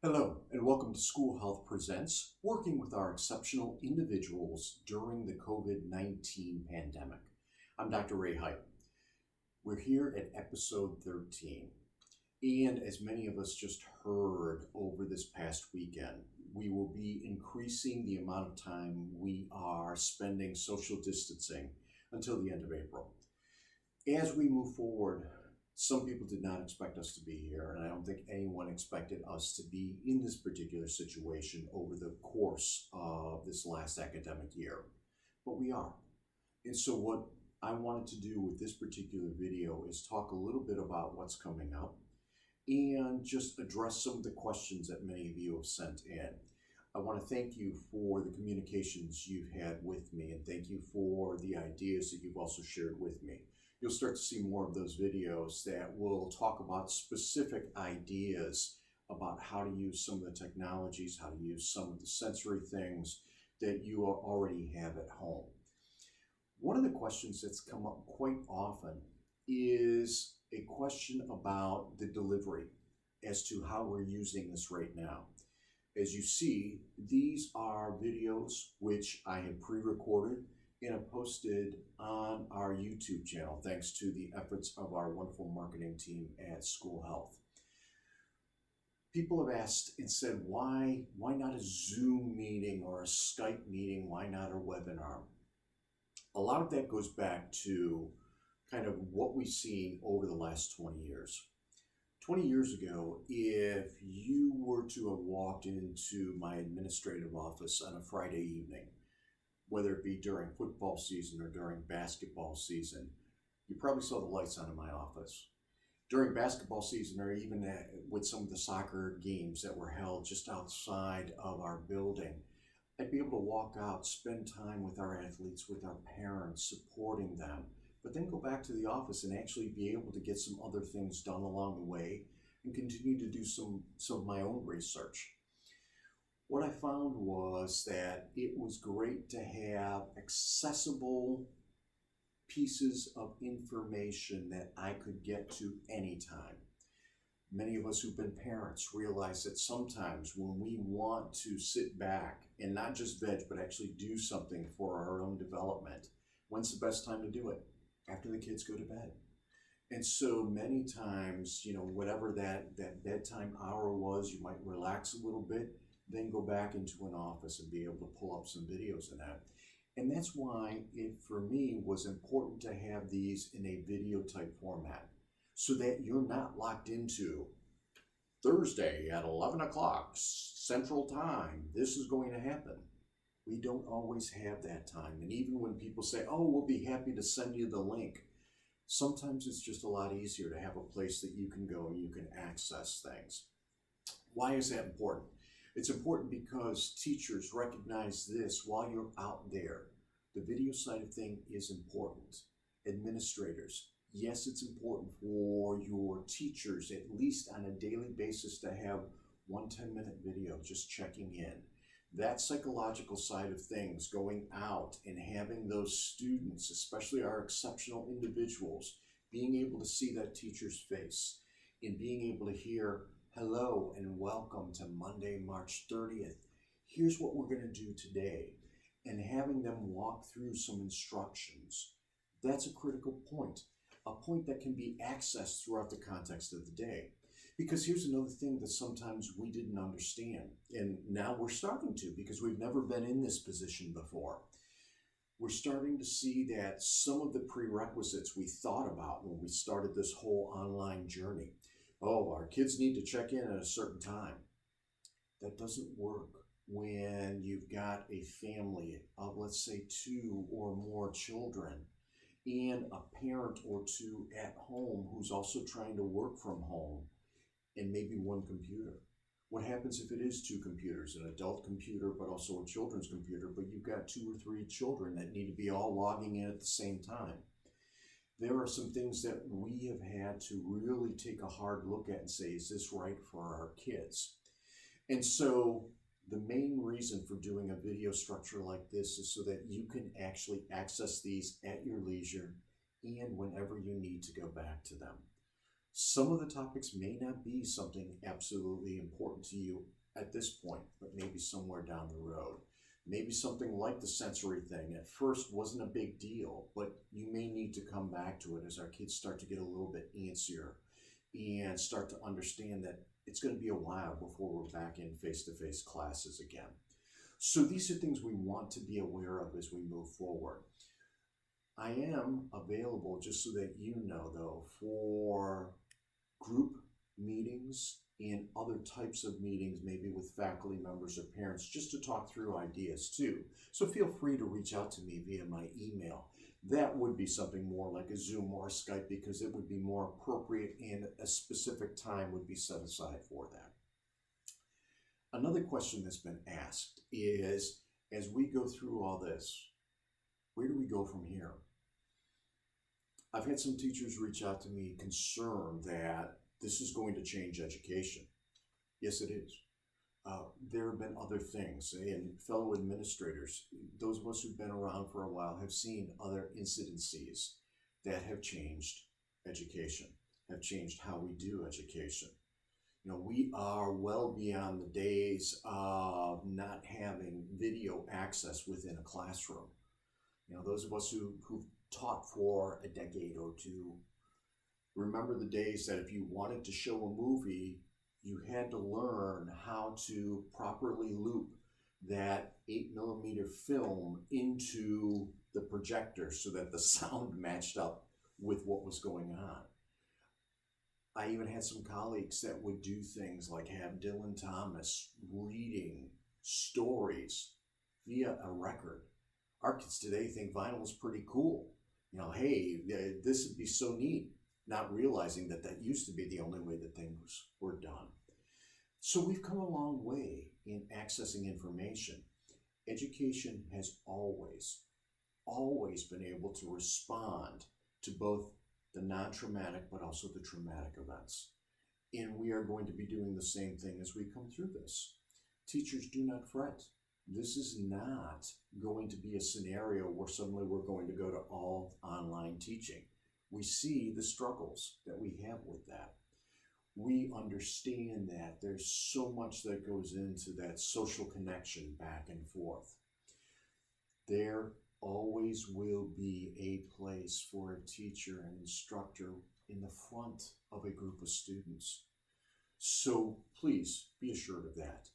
Hello, and welcome to School Health Presents, working with our exceptional individuals during the COVID-19 pandemic. I'm Dr. Rheipp. We're here at episode 13. And as many of us just heard over this past weekend, we will be increasing the amount of time we are spending social distancing until the end of April. As we move forward, some people did not expect us to be here, and I don't think anyone expected us to be in this particular situation over the course of this last academic year. But we are. And so what I wanted to do with this particular video is talk a little bit about what's coming up and just address some of the questions that many of you have sent in. I want to thank you for the communications you've had with me, and thank you for the ideas that you've also shared with me. You'll start to see more of those videos that will talk about specific ideas about how to use some of the technologies, how to use some of the sensory things that you already have at home. One of the questions that's come up quite often is a question about the delivery as to how we're using this right now. As you see, these are videos which I have pre-recorded and have posted on our YouTube channel, thanks to the efforts of our wonderful marketing team at School Health. People have asked and said, why not a Zoom meeting or a Skype meeting? Why not a webinar? A lot of that goes back to kind of what we've seen over the last 20 years. 20 years ago, if you were to have walked into my administrative office on a Friday evening, whether it be during football season or during basketball season, you probably saw the lights on in my office. During basketball season, or even with some of the soccer games that were held just outside of our building, I'd be able to walk out, spend time with our athletes, with our parents, supporting them, but then go back to the office and actually be able to get some other things done along the way and continue to do some of my own research. What I found was that it was great to have accessible pieces of information that I could get to anytime. Many of us who've been parents realize that sometimes when we want to sit back and not just veg, but actually do something for our own development, when's the best time to do it? After the kids go to bed. And so many times, whatever that bedtime hour was, you might relax a little bit, then go back into an office and be able to pull up some videos in that. And that's why it, for me, was important to have these in a video type format so that you're not locked into Thursday at 11 o'clock Central Time. This is going to happen. We don't always have that time. And even when people say, oh, we'll be happy to send you the link, sometimes it's just a lot easier to have a place that you can go and you can access things. Why is that important? It's important because teachers recognize this while you're out there. The video side of thing is important. Administrators, yes, it's important for your teachers, at least on a daily basis, to have 1 10-minute video just checking in. That psychological side of things, going out and having those students, especially our exceptional individuals, being able to see that teacher's face and being able to hear, hello and welcome to Monday, March 30th. Here's what we're going to do today. And having them walk through some instructions. That's a critical point. A point that can be accessed throughout the context of the day. Because here's another thing that sometimes we didn't understand. And now we're starting to, because we've never been in this position before. We're starting to see that some of the prerequisites we thought about when we started this whole online journey. Oh, our kids need to check in at a certain time. That doesn't work when you've got a family of, let's say, 2 or more children and a parent or 2 at home who's also trying to work from home and maybe 1 computer. What happens if it is 2 computers, an adult computer but also a children's computer, but you've got 2 or 3 children that need to be all logging in at the same time? There are some things that we have had to really take a hard look at and say, is this right for our kids? And so the main reason for doing a video structure like this is so that you can actually access these at your leisure and whenever you need to go back to them. Some of the topics may not be something absolutely important to you at this point, but maybe somewhere down the road. Maybe something like the sensory thing at first wasn't a big deal, but you may need to come back to it as our kids start to get a little bit antsier and start to understand that it's going to be a while before we're back in face-to-face classes again. So these are things we want to be aware of as we move forward. I am available, just so that you know though, for group meetings and other types of meetings, maybe with faculty members or parents, just to talk through ideas too. So feel free to reach out to me via my email. That would be something more like a Zoom or a Skype, because it would be more appropriate and a specific time would be set aside for that. Another question that's been asked is, as we go through all this, where do we go from here? I've had some teachers reach out to me concerned that this is going to change education. Yes, it is. There have been other things, and fellow administrators, those of us who've been around for a while, have seen other incidences that have changed education, have changed how we do education. You know, we are well beyond the days of not having video access within a classroom. You know, those of us who've taught for a decade or two remember the days that if you wanted to show a movie, you had to learn how to properly loop that 8mm film into the projector so that the sound matched up with what was going on. I even had some colleagues that would do things like have Dylan Thomas reading stories via a record. Our kids today think vinyl is pretty cool. You know, hey, this would be so neat, not realizing that that used to be the only way that things were done. So we've come a long way in accessing information. Education has always been able to respond to both the non-traumatic but also the traumatic events. And we are going to be doing the same thing as we come through this. Teachers, do not fret. This is not going to be a scenario where suddenly we're going to go to all online teaching. We see the struggles that we have with that. We understand that there's so much that goes into that social connection back and forth. There always will be a place for a teacher and instructor in the front of a group of students. So please be assured of that.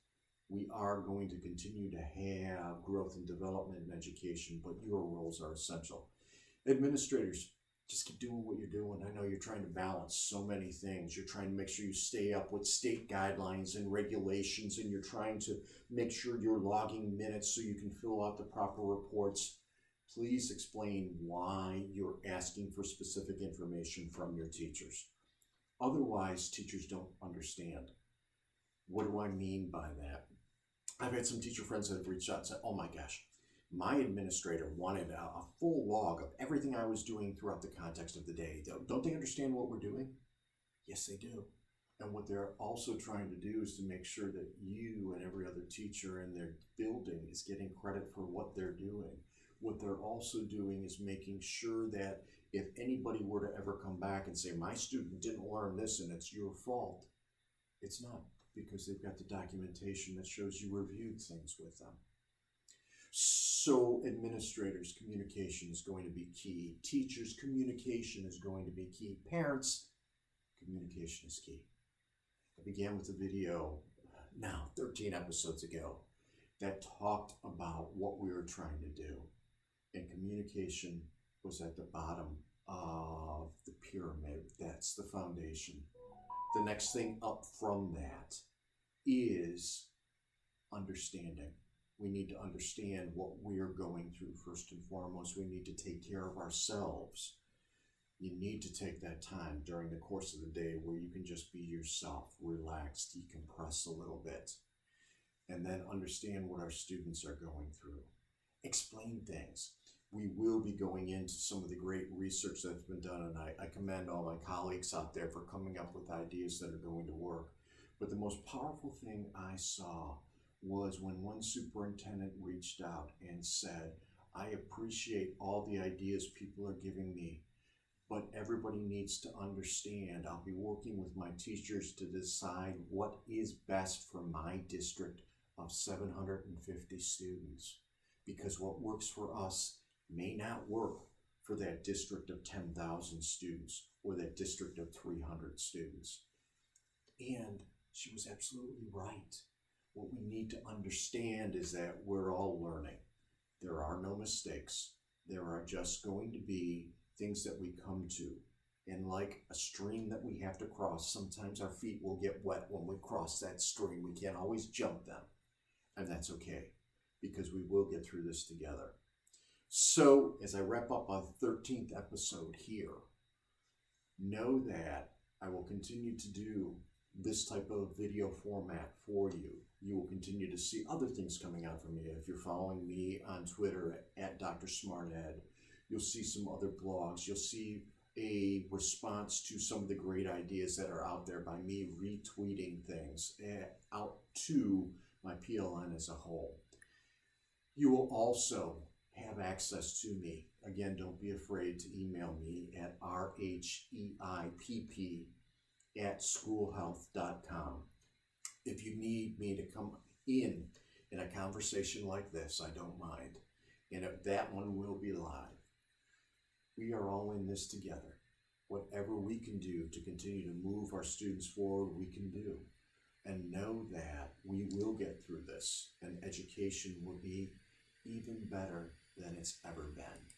We are going to continue to have growth and development in education, but your roles are essential. Administrators, just keep doing what you're doing. I know you're trying to balance so many things. You're trying to make sure you stay up with state guidelines and regulations, and you're trying to make sure you're logging minutes so you can fill out the proper reports. Please explain why you're asking for specific information from your teachers. Otherwise, teachers don't understand. What do I mean by that? I've had some teacher friends that have reached out and said, oh my gosh, my administrator wanted a full log of everything I was doing throughout the context of the day. Don't they understand what we're doing? Yes, they do. And what they're also trying to do is to make sure that you and every other teacher in their building is getting credit for what they're doing. What they're also doing is making sure that if anybody were to ever come back and say, my student didn't learn this and it's your fault, it's not, because they've got the documentation that shows you reviewed things with them. So administrators, communication is going to be key. Teachers, communication is going to be key. Parents, communication is key. I began with a video now 13 episodes ago that talked about what we were trying to do. And communication was at the bottom of the pyramid. That's the foundation. The next thing up from that is understanding. We need to understand what we're going through first and foremost. We need to take care of ourselves. You need to take that time during the course of the day where you can just be yourself, relax, decompress a little bit, and then understand what our students are going through. Explain things. We will be going into some of the great research that's been done, and I commend all my colleagues out there for coming up with ideas that are going to work. But the most powerful thing I saw was when one superintendent reached out and said, I appreciate all the ideas people are giving me, but everybody needs to understand I'll be working with my teachers to decide what is best for my district of 750 students, because what works for us may not work for that district of 10,000 students or that district of 300 students. And she was absolutely right. What we need to understand is that we're all learning. There are no mistakes. There are just going to be things that we come to. And like a stream that we have to cross, sometimes our feet will get wet when we cross that stream. We can't always jump them. And that's okay, because we will get through this together. So as I wrap up our 13th episode here, know that I will continue to do this type of video format for you. You will continue to see other things coming out from me. If you're following me on Twitter at Dr. SmartEd, you'll see some other blogs. You'll see a response to some of the great ideas that are out there by me retweeting things out to my PLN as a whole. You will also have access to me. Again, don't be afraid to email me at rheipp@schoolhealth.com. If you need me to come in a conversation like this, I don't mind. And if that one will be live. We are all in this together. Whatever we can do to continue to move our students forward, we can do. And know that we will get through this, and education will be even better than it's ever been.